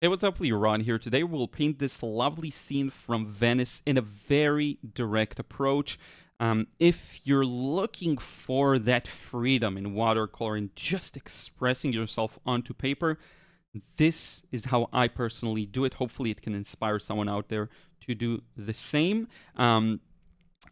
Hey, what's up, Liron here. Today we'll paint this lovely scene from Venice in a very direct approach. If you're looking for that freedom in watercolor and just expressing yourself onto paper, this is how I personally do it. Hopefully it can inspire someone out there to do the same.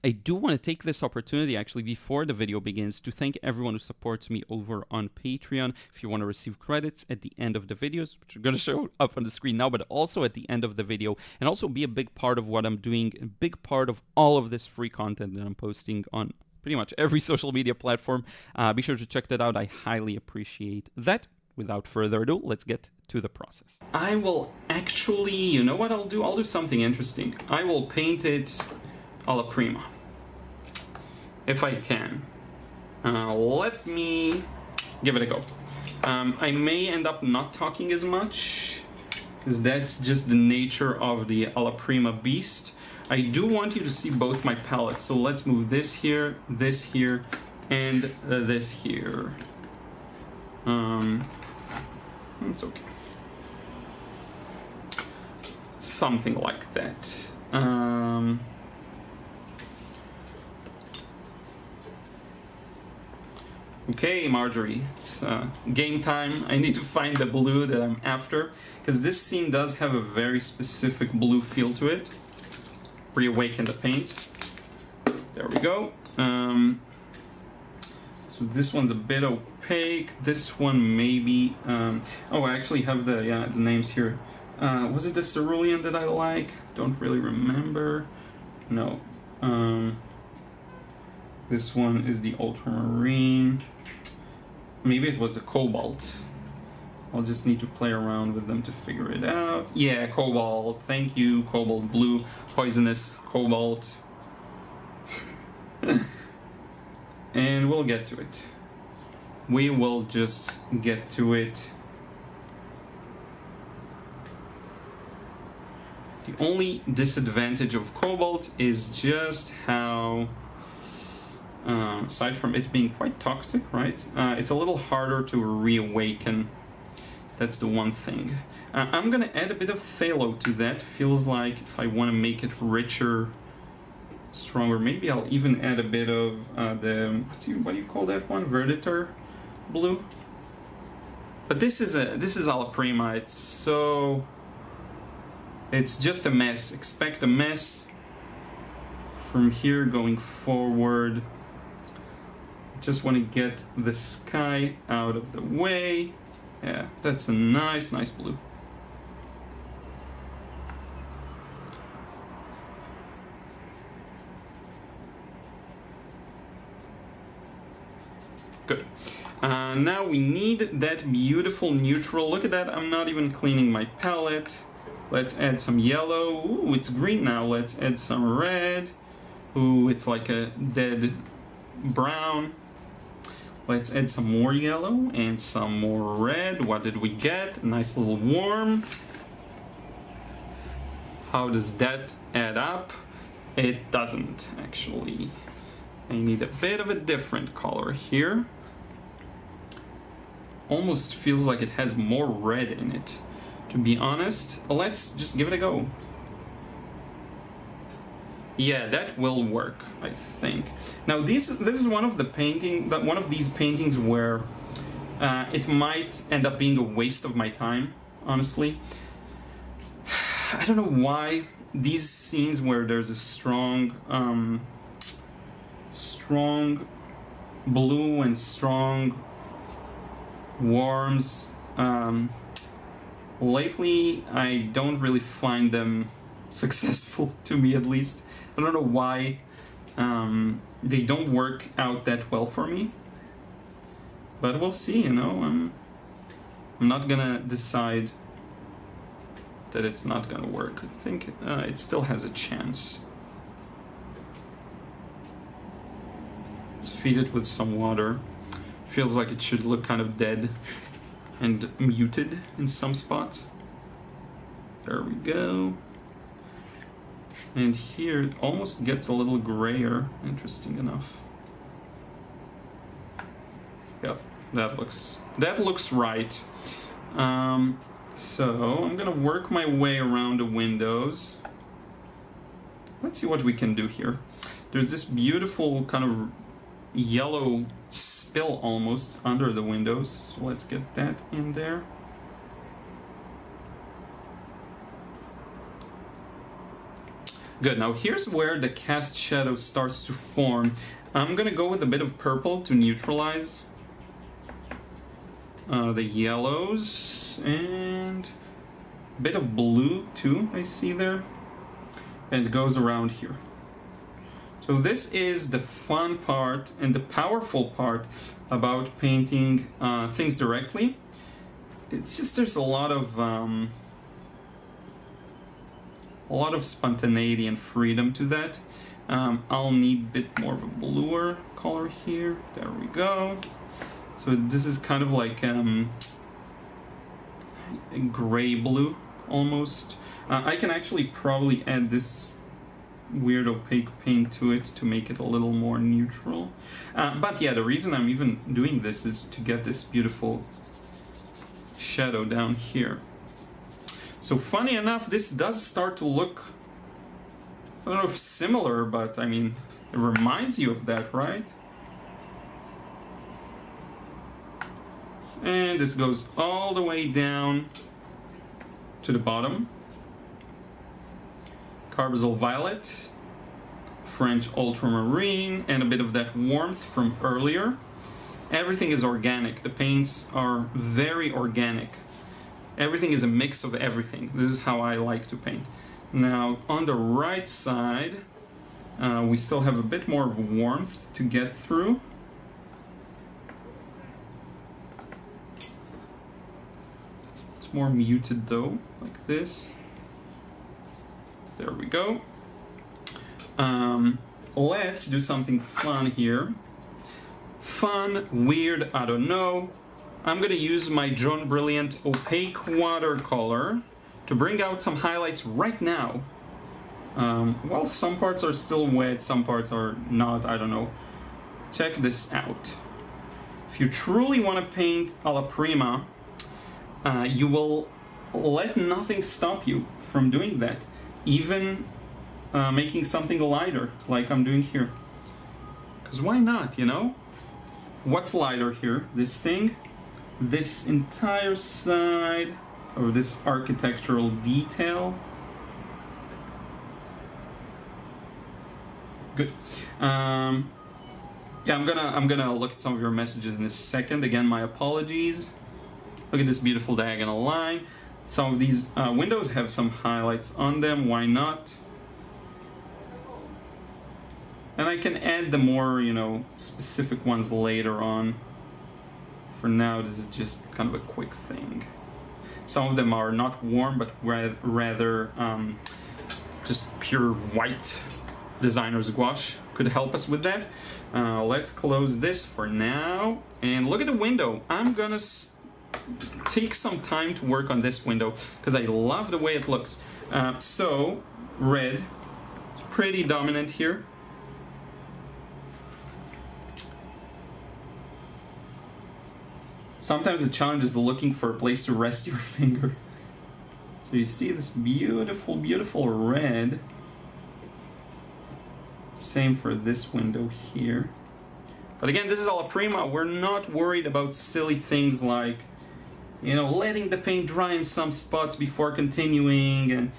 I do want to take this opportunity, actually, before the video begins, to thank everyone who supports me over on Patreon. If you want to receive credits at the end of the videos, which are going to show up on the screen now, but also at the end of the video, and also be a big part of what I'm doing, a big part of all of this free content that I'm posting on pretty much every social media platform. Be sure to check that out. I highly appreciate that. Without further ado, let's get to the process. I will actually, you know what I'll do? I'll do something interesting. I will paint it alla prima, if I can. Let me give it a go. I may end up not talking as much, because that's just the nature of the alla prima beast. I do want you to see both my palettes, so let's move this here, and this here. It's okay. Something like that. Okay, Marjorie, it's game time. I need to find the blue that I'm after, because this scene does have a very specific blue feel to it. Reawaken the paint. There we go. So this one's a bit opaque. This one maybe. Oh, I actually have the names here. Was it the cerulean that I like? Don't really remember. No. This one is the ultramarine. Maybe it was a cobalt. I'll just need to play around with them to figure it out. Yeah, cobalt. Thank you. Cobalt blue. Poisonous cobalt. And we'll get to it. We will just get to it. The only disadvantage of cobalt is just how, aside from it being quite toxic, right? It's a little harder to reawaken. That's the one thing. I'm gonna add a bit of phthalo to that. Feels like if I want to make it richer, stronger, maybe I'll even add a bit of what do you call that one? Verditor blue. But this is alla prima. It's just a mess. Expect a mess from here going forward. Just want to get the sky out of the way. Yeah, that's a nice blue. Good. Now we need that beautiful neutral. Look at that, I'm not even cleaning my palette. Let's add some yellow. Ooh, it's green now. Let's add some red. Ooh, it's like a dead brown. Let's add some more yellow and some more red. What did we get? A nice little warm. How does that add up? It doesn't, actually. I need a bit of a different color here. Almost feels like it has more red in it. To be honest, let's just give it a go. Yeah, that will work, I think. Now, this is one of these paintings where it might end up being a waste of my time, honestly. I don't know why these scenes where there's a strong blue and strong warms. Lately, I don't really find them successful, to me at least. I don't know why they don't work out that well for me. But we'll see, you know. I'm not gonna decide that it's not gonna work. I think it still has a chance. Let's feed it with some water. Feels like it should look kind of dead and muted in some spots. There we go. And here it almost gets a little grayer, interesting enough. Yep, that looks right. So I'm gonna work my way around the windows. Let's see what we can do here. There's this beautiful kind of yellow spill almost under the windows, so let's get that in there. Good, now here's where the cast shadow starts to form. I'm gonna go with a bit of purple to neutralize the yellows, and a bit of blue too, I see there. And it goes around here. So this is the fun part and the powerful part about painting things directly. It's just there's a lot of spontaneity and freedom to that. I'll need a bit more of a bluer color here. There we go. So this is kind of like a gray blue almost. I can actually probably add this weird opaque paint to it to make it a little more neutral. But yeah, the reason I'm even doing this is to get this beautiful shadow down here. So funny enough, this does start to look, I don't know if similar, but I mean, it reminds you of that, right? And this goes all the way down to the bottom. Carbazole Violet, French Ultramarine, and a bit of that warmth from earlier. Everything is organic. The paints are very organic. Everything is a mix of everything. This is how I like to paint. Now, on the right side, we still have a bit more of warmth to get through. It's more muted though, like this. There we go. Let's do something fun here. Fun, weird, I don't know. I'm gonna use my John Brilliant opaque watercolor to bring out some highlights right now. Well, some parts are still wet, some parts are not, I don't know. Check this out. If you truly want to paint alla prima, you will let nothing stop you from doing that. Even making something lighter, like I'm doing here. Because why not, you know? What's lighter here? This thing? This entire side of this architectural detail. Good. Yeah, I'm gonna look at some of your messages in a second. Again, my apologies. Look at this beautiful diagonal line. Some of these windows have some highlights on them. Why not? And I can add the more, you know, specific ones later on. For now, this is just kind of a quick thing. Some of them are not warm, but rather just pure white. Designer's gouache could help us with that. Let's close this for now. And look at the window. I'm gonna take some time to work on this window because I love the way it looks. So, red is pretty dominant here. Sometimes the challenge is looking for a place to rest your finger. So you see this beautiful, beautiful red. Same for this window here. But again, this is alla prima. We're not worried about silly things like, you know, letting the paint dry in some spots before continuing, and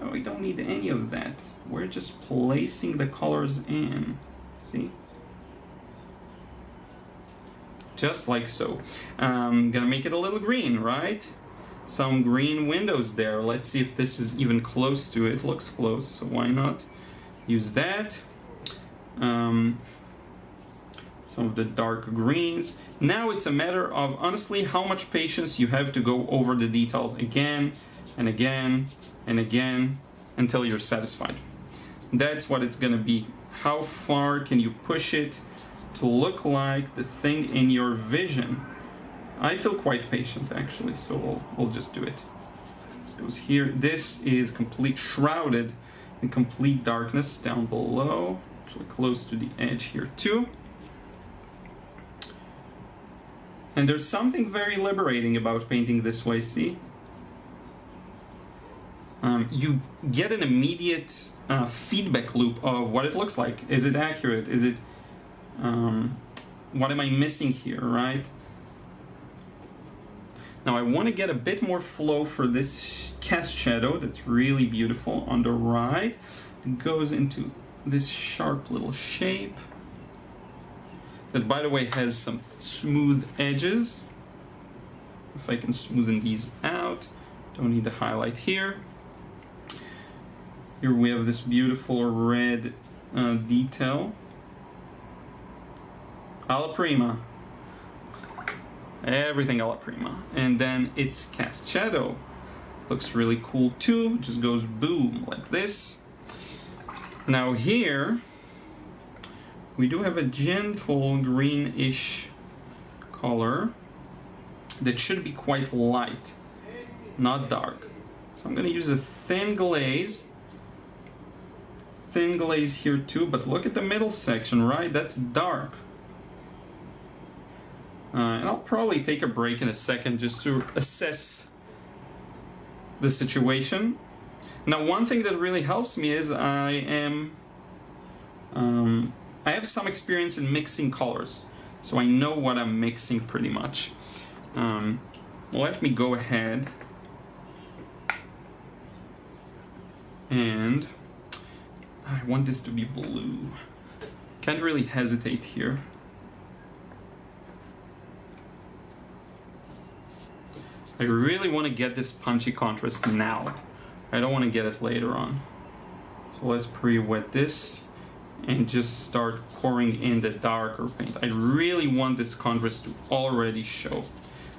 we don't need any of that. We're just placing the colors in. See? Just like so. Gonna make it a little green, right? Some green windows there. Let's see if this is even close to it. Looks close, so why not use that? Some of the dark greens. Now it's a matter of, honestly, how much patience you have to go over the details again and again and again until you're satisfied. That's what it's gonna be. How far can you push it to look like the thing in your vision? I feel quite patient, actually, so we'll just do it. This goes here. This is complete shrouded in complete darkness down below. Actually close to the edge here too. And there's something very liberating about painting this way, see? you get an immediate feedback loop of what it looks like. Is it accurate? Is it, what am I missing here, right? Now I want to get a bit more flow for this cast shadow that's really beautiful on the right. It goes into this sharp little shape that, by the way, has some smooth edges. If I can smoothen these out, don't need to highlight here. Here we have this beautiful red detail. Alla prima. Everything alla prima. And then its cast shadow looks really cool too. Just goes boom like this. Now here we do have a gentle greenish color that should be quite light, not dark. So I'm going to use a thin glaze here too, but look at the middle section, right? That's dark. And I'll probably take a break in a second just to assess the situation. Now, one thing that really helps me is I have some experience in mixing colors, so I know what I'm mixing pretty much. Let me go ahead and I want this to be blue. Can't really hesitate here. I really want to get this punchy contrast now. I don't want to get it later on. So let's pre-wet this and just start pouring in the darker paint. I really want this contrast to already show.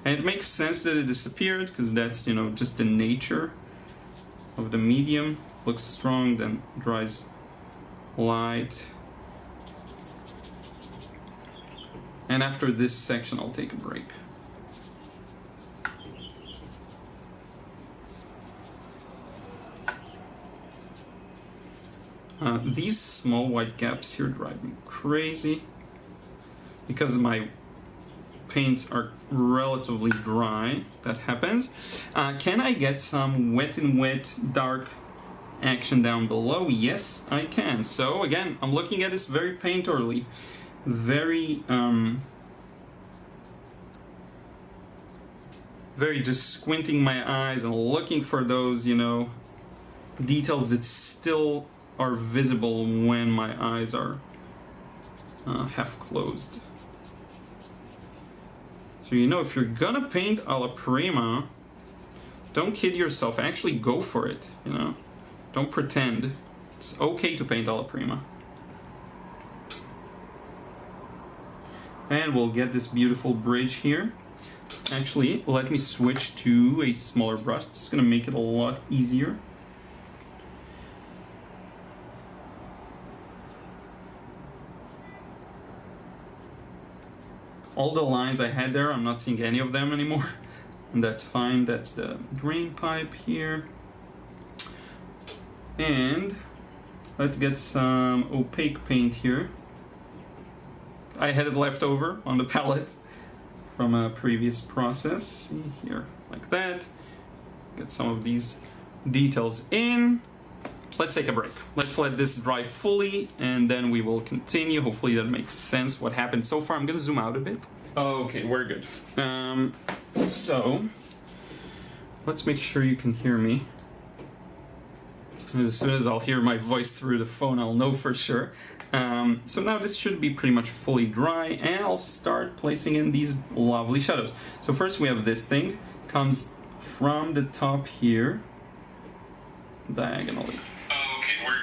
And it makes sense that it disappeared because that's, you know, just the nature of the medium. Looks strong, then dries light. And after this section, I'll take a break. These small white gaps here drive me crazy because my paints are relatively dry. That happens. Can I get some wet and wet dark action down below? Yes, I can. So again, I'm looking at this very painterly, very just squinting my eyes and looking for those, you know, details that still are visible when my eyes are half closed. So, you know, if you're gonna paint alla prima, don't kid yourself. Actually go for it, you know. Don't pretend. It's okay to paint alla prima. And we'll get this beautiful bridge here. Actually, let me switch to a smaller brush. It's gonna make it a lot easier. All the lines I had there, I'm not seeing any of them anymore. And that's fine. That's the drain pipe here. And let's get some opaque paint here. I had it left over on the palette from a previous process. See here, like that. Get some of these details in. Let's take a break. Let's let this dry fully and then we will continue. Hopefully that makes sense what happened so far. I'm gonna zoom out a bit. Okay, we're good. So let's make sure you can hear me. As soon as I'll hear my voice through the phone, I'll know for sure. So now this should be pretty much fully dry and I'll start placing in these lovely shadows. So first we have this thing, comes from the top here, diagonally. Okay, we're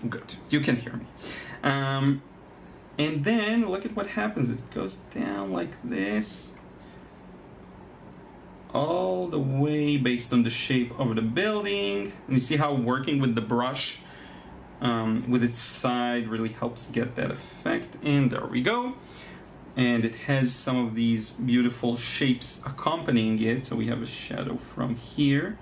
good. Good, you can hear me. And then look at what happens. It goes down like this, all the way based on the shape of the building. And you see how working with the brush with its side really helps get that effect. And there we go. And it has some of these beautiful shapes accompanying it. So we have a shadow from here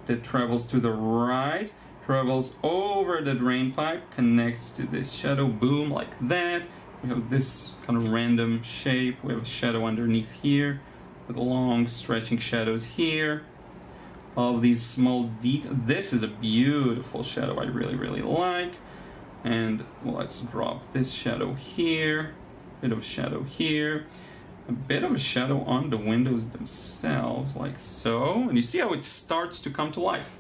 that travels to the right, travels over the drain pipe, connects to this shadow, boom, like that. We have this kind of random shape. We have a shadow underneath here with long stretching shadows here, all of these small details. This is a beautiful shadow I really like. And let's drop this shadow here, bit of shadow here, a bit of a shadow on the windows themselves, like so. And you see how it starts to come to life,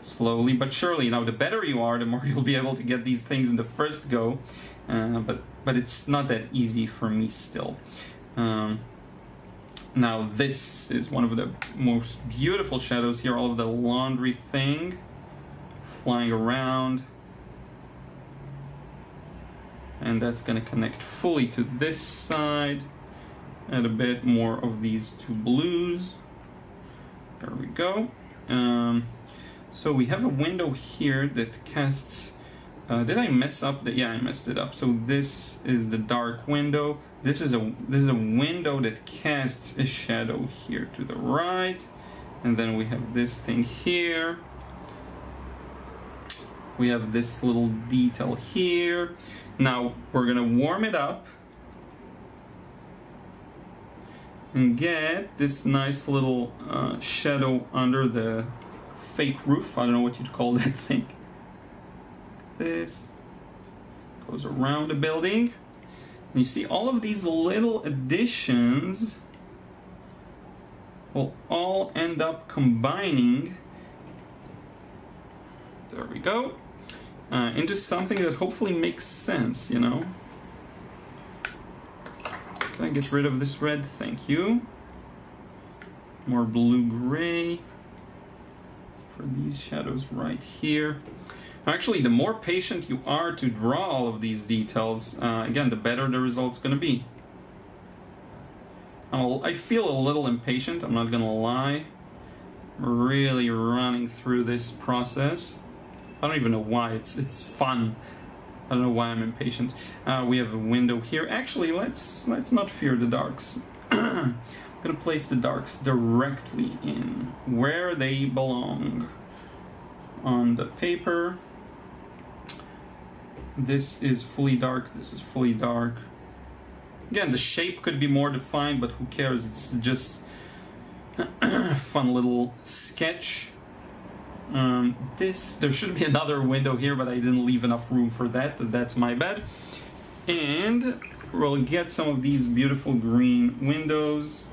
slowly but surely. Now, the better you are, the more you'll be able to get these things in the first go, but it's not that easy for me still. Now, this is one of the most beautiful shadows here, all of the laundry thing flying around. And that's going to connect fully to this side. Add a bit more of these two blues. There we go. So we have a window here that casts... did I mess up? Yeah, I messed it up. So this is the dark window. This is a window that casts a shadow here to the right. And then we have this thing here. We have this little detail here. Now we're gonna warm it up and get this nice little shadow under the fake roof. I don't know what you'd call that thing. This goes around the building. And you see all of these little additions will all end up combining. There we go. Into something that hopefully makes sense, you know. Can I get rid of this red? Thank you. More blue-gray for these shadows right here. Actually, the more patient you are to draw all of these details, again, the better the result's going to be. I feel a little impatient, I'm not going to lie. I'm really running through this process. I don't even know why. It's fun. I don't know why I'm impatient. We have a window here. Actually, let's not fear the darks. I'm gonna place the darks directly in where they belong on the paper. This is fully dark. This is fully dark. Again, the shape could be more defined, but who cares? It's just a fun little sketch. There should be another window here, but I didn't leave enough room for that. That's my bad. And we'll get some of these beautiful green windows.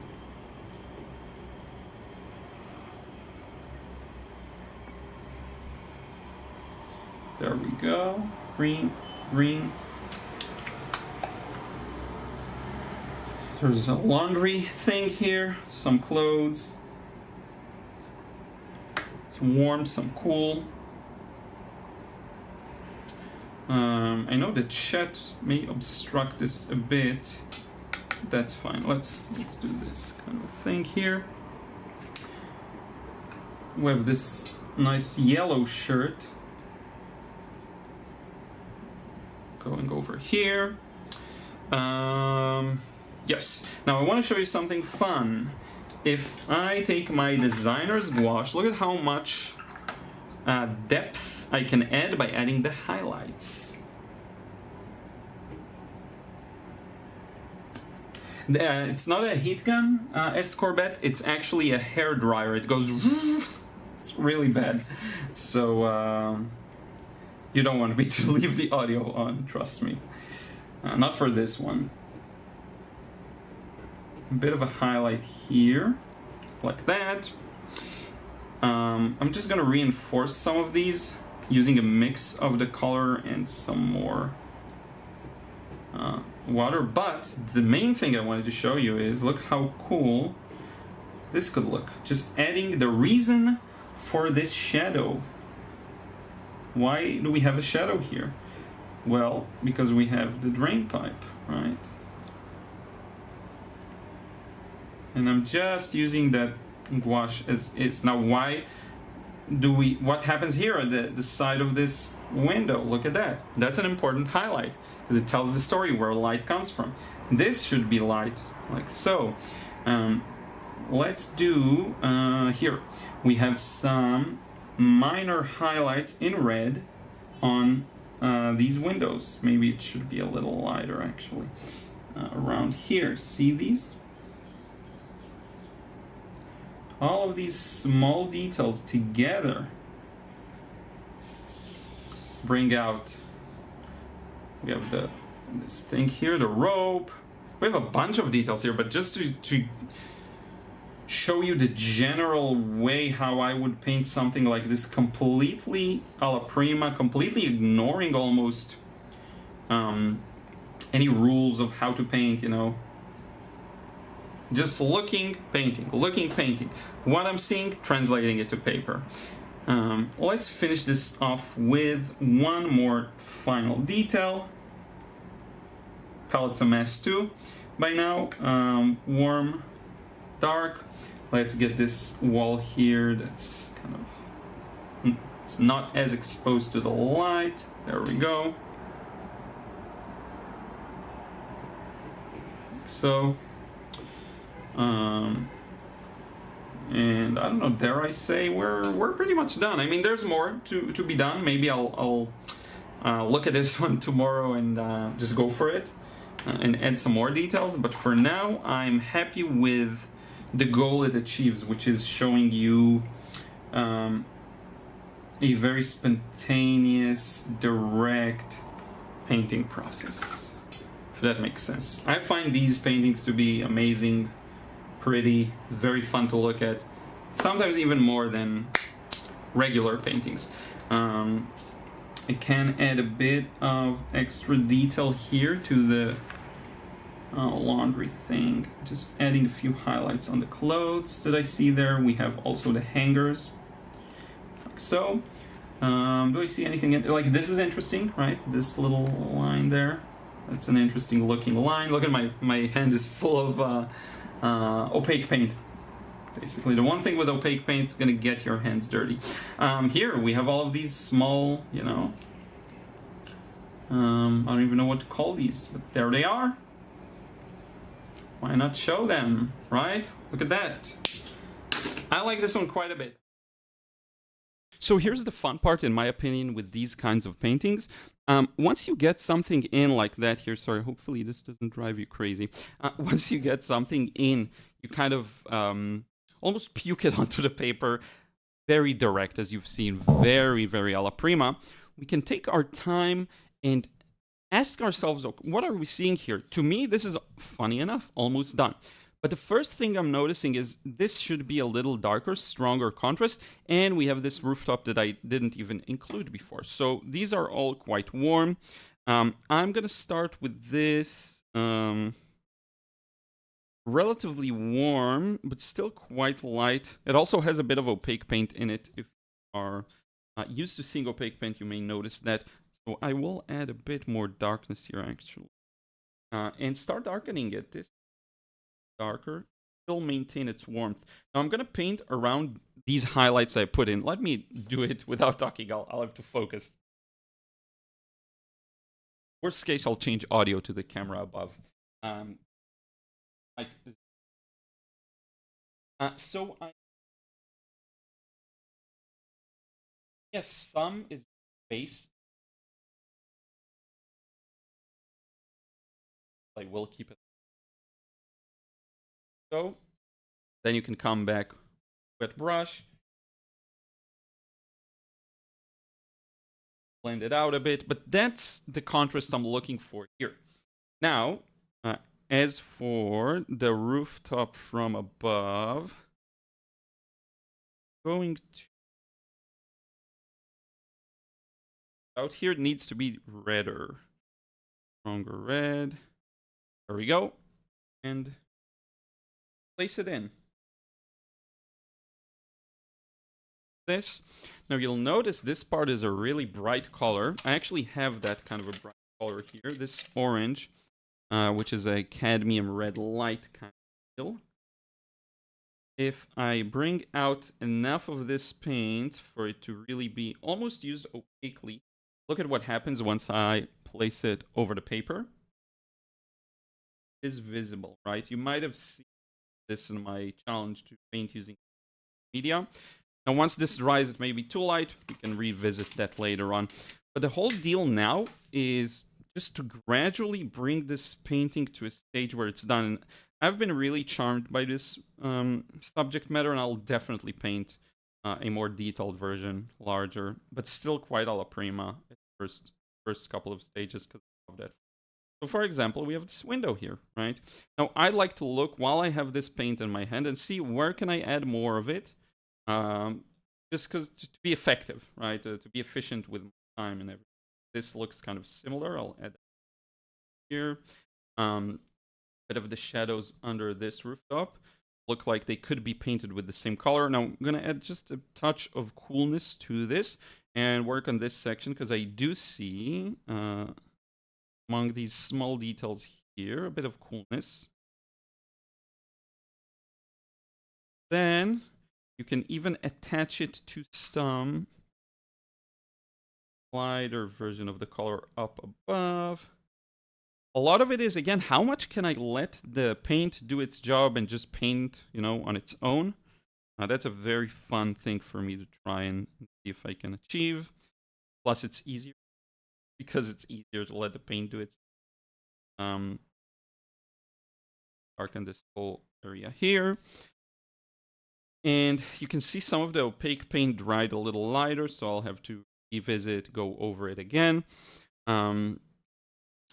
There we go. Green, green. There's a laundry thing here, some clothes. Some warm, some cool. I know the chat may obstruct this a bit. That's fine. Let's do this kind of thing here. We have this nice yellow shirt going over here. Yes. Now I want to show you something fun. If I take my designer's gouache, look at how much depth I can add by adding the highlights. It's not a heat gun, Escorbet, it's actually a hair dryer. It goes... It's really bad. So you don't want me to leave the audio on, trust me. Not for this one. A bit of a highlight here, like that. I'm just gonna reinforce some of these using a mix of the color and some more water. But the main thing I wanted to show you is look how cool this could look. Just adding the reason for this shadow. Why do we have a shadow here? Well, because we have the drain pipe, right? And I'm just using that gouache as is. Now, what happens here at the side of this window? Look at that. That's an important highlight because it tells the story where light comes from. This should be light, like so. Let's do, here, we have some minor highlights in red on these windows. Maybe it should be a little lighter, actually. Around here, see these? all of these small details together bring out. We have this thing here, the rope. We have a bunch of details here, but just to show you the general way how I would paint something like this, completely alla prima, completely ignoring almost any rules of how to paint, you know. Just looking, painting, looking, painting. What I'm seeing, translating it to paper. Let's finish this off with one more final detail. Palette's a mess too by now. Warm, dark. Let's get this wall here that's kind of, it's not as exposed to the light. There we go. So, and I don't know, dare I say we're pretty much done. I mean, there's more to be done. Maybe I'll look at this one tomorrow and just go for it and add some more details. But for now, I'm happy with the goal it achieves, which is showing you a very spontaneous, direct painting process, if that makes sense. I find these paintings to be amazing, pretty, very fun to look at, sometimes even more than regular paintings. I can add a bit of extra detail here to the laundry thing, just adding a few highlights on the clothes that I see there. We have also the hangers, like so. Do I see anything like this? Is interesting, right? This little line there, that's an interesting looking line. Look at my hand is full of opaque paint. Basically, the one thing with opaque paint is gonna get your hands dirty. Here we have all of these small, you know, I don't even know what to call these, but there they are. Why not show them, right? Look at that. I like this one quite a bit. So here's the fun part, in my opinion, with these kinds of paintings. Once you get something in like that here, sorry, hopefully this doesn't drive you crazy. Once you get something in, you kind of almost puke it onto the paper. Very direct, as you've seen, very, very alla prima. We can take our time and ask ourselves, okay, what are we seeing here? To me, this is, funny enough, almost done. But the first thing I'm noticing is this should be a little darker, stronger contrast, and we have this rooftop that I didn't even include before. So these are all quite warm. I'm going to start with this relatively warm, but still quite light. It also has a bit of opaque paint in it. If you are used to seeing opaque paint, you may notice that. So I will add a bit more darkness here, actually. And start darkening it. This darker, still maintain its warmth. Now I'm going to paint around these highlights I put in. Let me do it without talking. I'll have to focus. Worst case, I'll change audio to the camera above. Yes, some is base. I will keep it. So then you can come back, wet brush, blend it out a bit, but that's the contrast I'm looking for here. Now, as for the rooftop from above, going to out here, it needs to be redder, stronger red. There we go, and place it in. This. Now you'll notice this part is a really bright color. I actually have that kind of a bright color here. This orange, which is a cadmium red light kind of feel. If I bring out enough of this paint for it to really be almost used opaquely, look at what happens once I place it over the paper. It is visible, right? You might have seen this in my challenge to paint using media. Now, once this dries, it may be too light. We can revisit that later on. But the whole deal now is just to gradually bring this painting to a stage where it's done. And I've been really charmed by this subject matter, and I'll definitely paint a more detailed version, larger, but still quite alla prima at first couple of stages, because I love that. So for example, we have this window here, right? Now I like to look while I have this paint in my hand and see where can I add more of it, just because to be effective, right? To be efficient with my time and everything. This looks kind of similar. I'll add here. Bit of the shadows under this rooftop look like they could be painted with the same color. Now I'm gonna add just a touch of coolness to this and work on this section, because I do see among these small details here a bit of coolness. Then you can even attach it to some lighter version of the color up above. A lot of it is, again, how much can I let the paint do its job and just paint, on its own? That's a very fun thing for me to try and see if I can achieve. Plus, it's easier because it's easier to let the paint do its. Darken this whole area here. And you can see some of the opaque paint dried a little lighter, so I'll have to revisit, go over it again.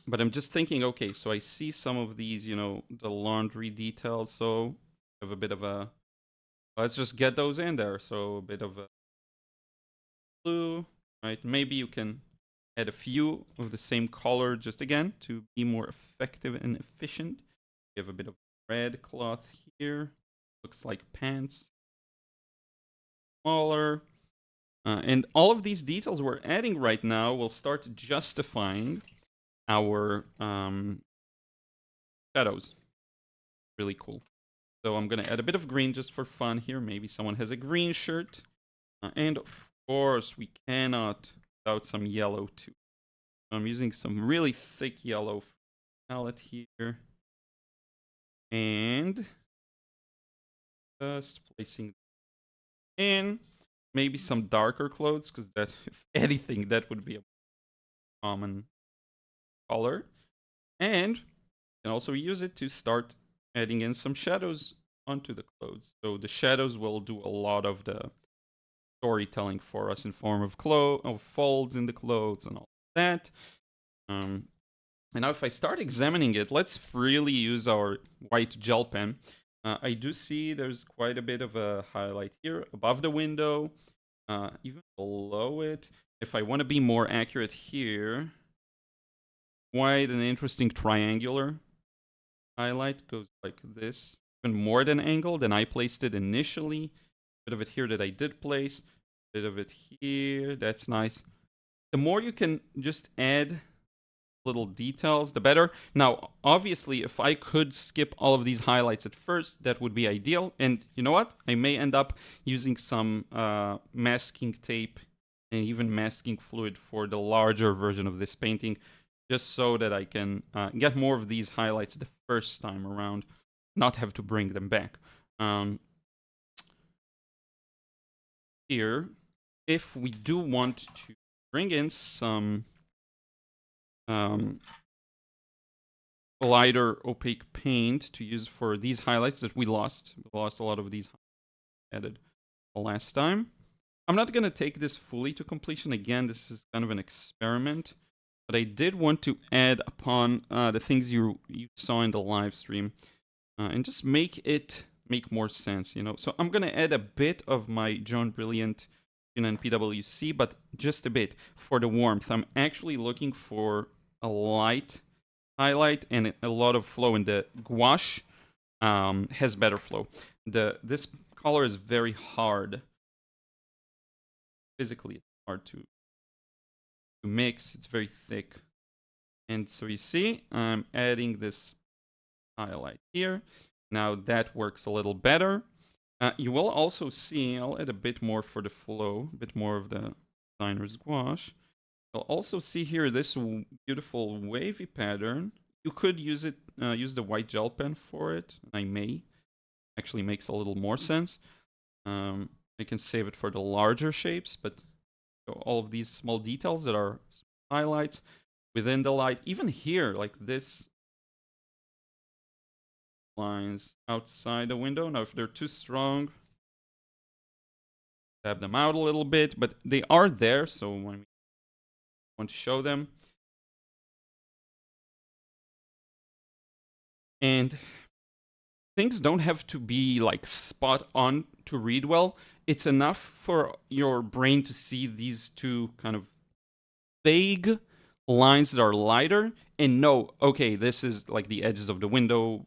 But I'm just thinking, okay, so I see some of these, the laundry details, so I have a bit of a, let's just get those in there. So a bit of a blue, right? Maybe you can add a few of the same color, just again, to be more effective and efficient. You have a bit of red cloth here, looks like pants. Smaller. And all of these details we're adding right now will start justifying our shadows. Really cool. So I'm going to add a bit of green just for fun here. Maybe someone has a green shirt. And of course, we cannot without some yellow too. So I'm using some really thick yellow palette here. And just placing in maybe some darker clothes, because that, if anything, that would be a common color. And you can also use it to start adding in some shadows onto the clothes. So the shadows will do a lot of the storytelling for us in form of folds in the clothes and all that. And now if I start examining it, let's freely use our white gel pen. I do see there's quite a bit of a highlight here above the window, even below it. If I want to be more accurate here, quite an interesting triangular highlight, goes like this, even more than angled, and I placed it initially. A bit of it here that I did place, a bit of it here. That's nice. The more you can just add little details, the better. Now, obviously, if I could skip all of these highlights at first, that would be ideal. And you know what? I may end up using some masking tape and even masking fluid for the larger version of this painting, just so that I can get more of these highlights the first time around, not have to bring them back. Here, if we do want to bring in some lighter opaque paint to use for these highlights that we lost. We lost a lot of these added last time. I'm not going to take this fully to completion. Again, this is kind of an experiment. But I did want to add upon the things you saw in the live stream and just make it make more sense, So I'm going to add a bit of my John Brilliant and PWC, but just a bit for the warmth. I'm actually looking for a light highlight and a lot of flow, and the gouache has better flow. This color is very hard. Physically, it's hard to mix. It's very thick. And so you see, I'm adding this highlight here. Now that works a little better. You will also see, I'll add a bit more for the flow, a bit more of the designer's gouache. You'll also see here this beautiful wavy pattern. You could use it, use the white gel pen for it. I may. Actually makes a little more sense. I can save it for the larger shapes, but all of these small details that are highlights, within the light. Even here, like this lines outside the window. Now, if they're too strong, tap them out a little bit, but they are there, so when we want to show them. And things don't have to be like spot on to read well. It's enough for your brain to see these two kind of vague lines that are lighter and know, okay, this is like the edges of the window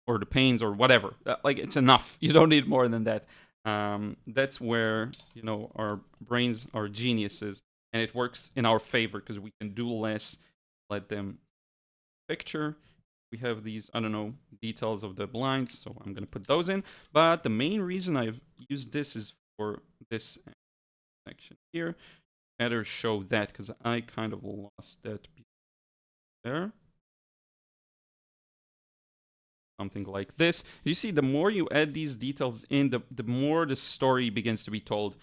or the panes or whatever. Like, it's enough. You don't need more than that. That's where, you know, our brains are geniuses, and it works in our favor because we can do less, let them picture. We have these, I don't know, details of the blinds, so I'm going to put those in. But the main reason I've used this is for this section here. Better show that because I kind of lost that there. Something like this. You see, the more you add these details in, the more the story begins to be told.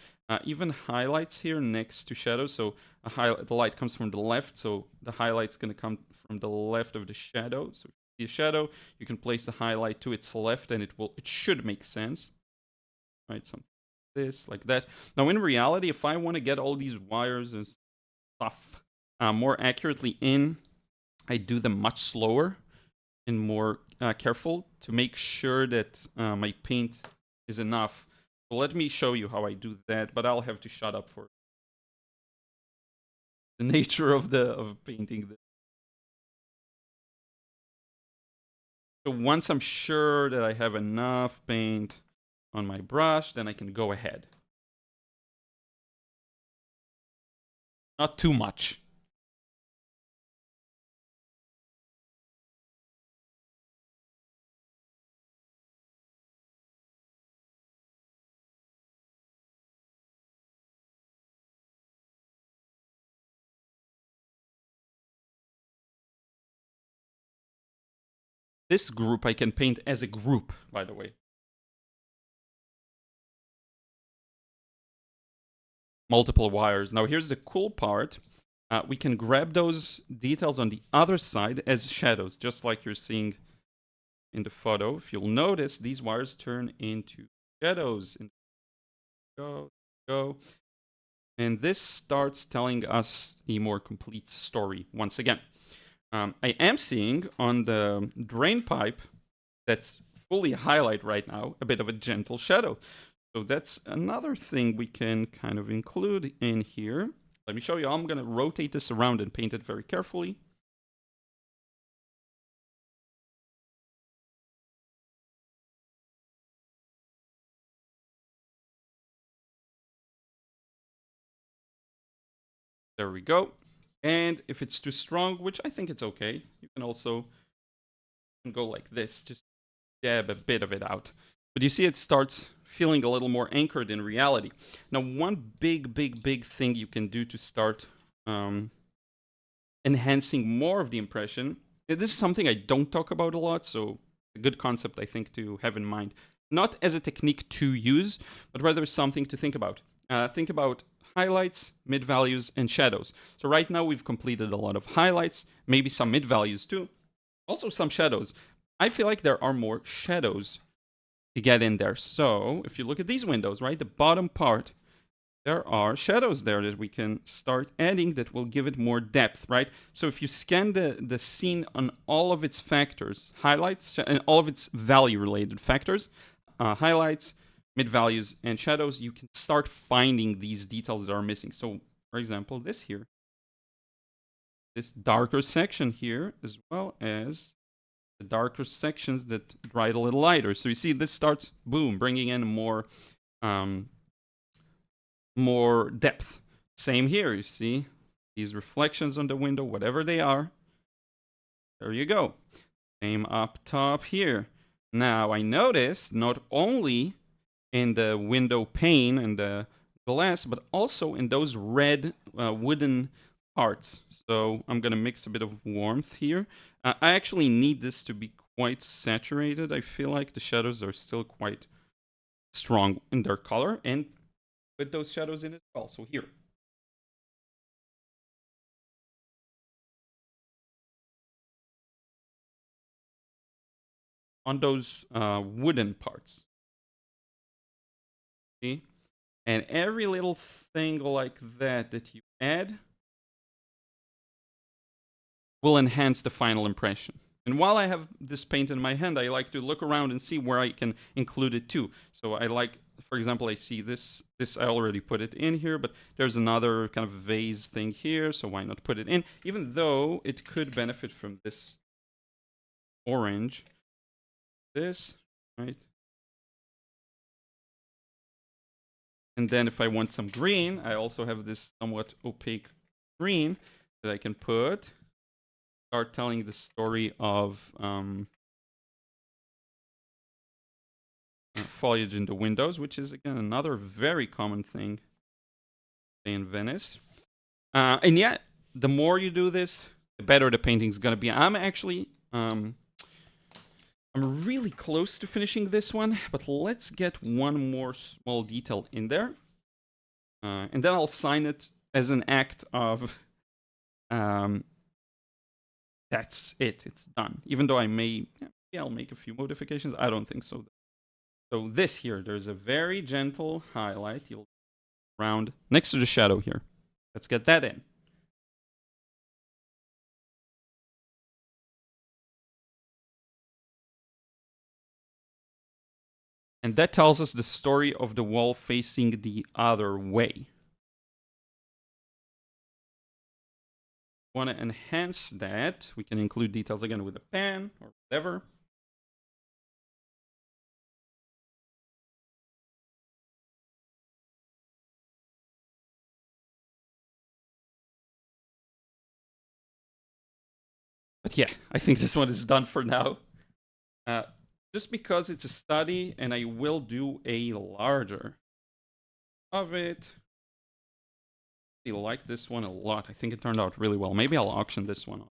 Even highlights here next to shadows. So the light comes from the left, so the highlight's going to come from the left of the shadow. So if you see a shadow, you can place the highlight to its left, and it should make sense. Right, something like this, like that. Now, in reality, if I want to get all these wires and stuff more accurately in, I do them much slower and more careful to make sure that my paint is enough. So let me show you how I do that, but I'll have to shut up for the nature of painting this. So once I'm sure that I have enough paint on my brush, then I can go ahead. Not too much. This group I can paint as a group, by the way. Multiple wires. Now here's the cool part. We can grab those details on the other side as shadows, just like you're seeing in the photo. If you'll notice, these wires turn into shadows. Go. And this starts telling us a more complete story once again. I am seeing on the drain pipe that's fully highlight right now a bit of a gentle shadow. So that's another thing we can kind of include in here. Let me show you. I'm going to rotate this around and paint it very carefully. There we go. And if it's too strong, which I think it's okay, you can also go like this, just dab a bit of it out. But you see it starts feeling a little more anchored in reality. Now, one big thing you can do to start enhancing more of the impression, this is something I don't talk about a lot, so a good concept I think to have in mind. Not as a technique to use, but rather something to think about. Think about highlights, mid values, and shadows. So right now we've completed a lot of highlights, maybe some mid values too, also some shadows. I feel like there are more shadows to get in there. So if you look at these windows, right, the bottom part, there are shadows there that we can start adding that will give it more depth, right? So if you scan the scene on all of its factors, highlights, and all of its value-related factors, highlights, mid-values, and shadows, you can start finding these details that are missing. So, for example, this here, this darker section here, as well as the darker sections that dry it a little lighter. So you see this starts, boom, bringing in more depth. Same here, you see these reflections on the window, whatever they are. There you go. Same up top here. Now I noticed not only in the window pane and the glass, but also in those red wooden parts. So I'm gonna mix a bit of warmth here. I actually need this to be quite saturated. I feel like the shadows are still quite strong in their color, and with those shadows in it also here. on those wooden parts. See? And every little thing like that that you add will enhance the final impression. And while I have this paint in my hand, I like to look around and see where I can include it too. So I like, for example, I see this I already put it in here, but there's another kind of vase thing here, so why not put it in? Even though it could benefit from this orange. This, right? And then if I want some green, I also have this somewhat opaque green that I can put. Start telling the story of foliage in the windows, which is, again, another very common thing in Venice. And yeah, the more you do this, the better the painting's gonna be. I'm actually, I'm really close to finishing this one, but let's get one more small detail in there. And then I'll sign it as an act of, that's it, it's done. Even though I maybe I'll make a few modifications, I don't think so. So this here, there's a very gentle highlight. You'll round next to the shadow here. Let's get that in. And that tells us the story of the wall facing the other way. Want to enhance that, we can include details again with a pen or whatever. But yeah, I think this one is done for now. Just because it's a study, and I will do a larger of it. I like this one a lot. I think it turned out really well. Maybe I'll auction this one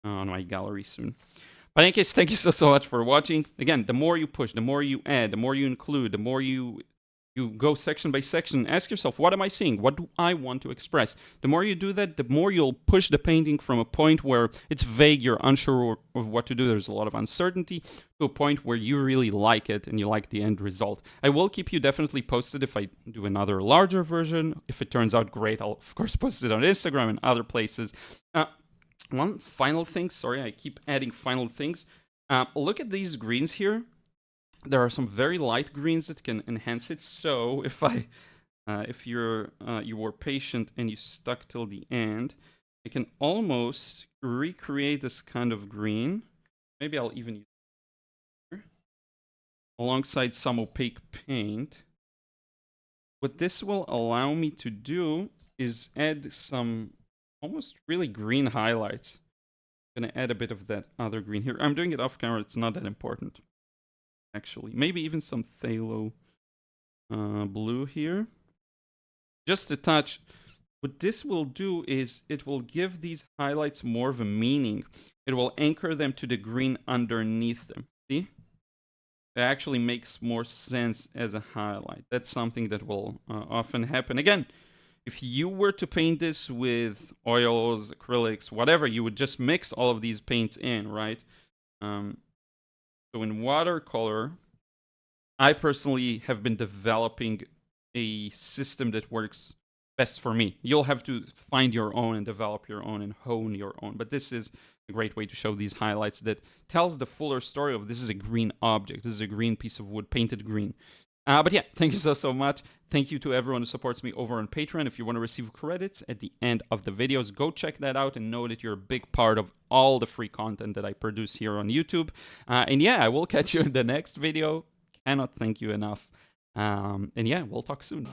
on my gallery soon. But in any case, thank you so much for watching. Again, the more you push, the more you add, the more you include, the more you go section by section, ask yourself, what am I seeing? What do I want to express? The more you do that, the more you'll push the painting from a point where it's vague, you're unsure of what to do, there's a lot of uncertainty, to a point where you really like it and you like the end result. I will keep you definitely posted if I do another larger version. If it turns out great, I'll of course post it on Instagram and other places. One final thing, sorry, I keep adding final things. Look at these greens here. There are some very light greens that can enhance it. So if you were patient and you stuck till the end, I can almost recreate this kind of green. Maybe I'll even use it here, alongside some opaque paint. What this will allow me to do is add some almost really green highlights. I'm gonna add a bit of that other green here. I'm doing it off camera, it's not that important. Actually, maybe even some phthalo blue here. Just a touch. What this will do is it will give these highlights more of a meaning. It will anchor them to the green underneath them. See? It actually makes more sense as a highlight. That's something that will often happen. Again, if you were to paint this with oils, acrylics, whatever, you would just mix all of these paints in, right? So in watercolor, I personally have been developing a system that works best for me. You'll have to find your own and develop your own and hone your own. But this is a great way to show these highlights that tells the fuller story of this is a green object. This is a green piece of wood, painted green. But yeah, thank you so much. Thank you to everyone who supports me over on Patreon. If you want to receive credits at the end of the videos, go check that out and know that you're a big part of all the free content that I produce here on YouTube. And yeah, I will catch you in the next video. Cannot thank you enough. And yeah, we'll talk soon.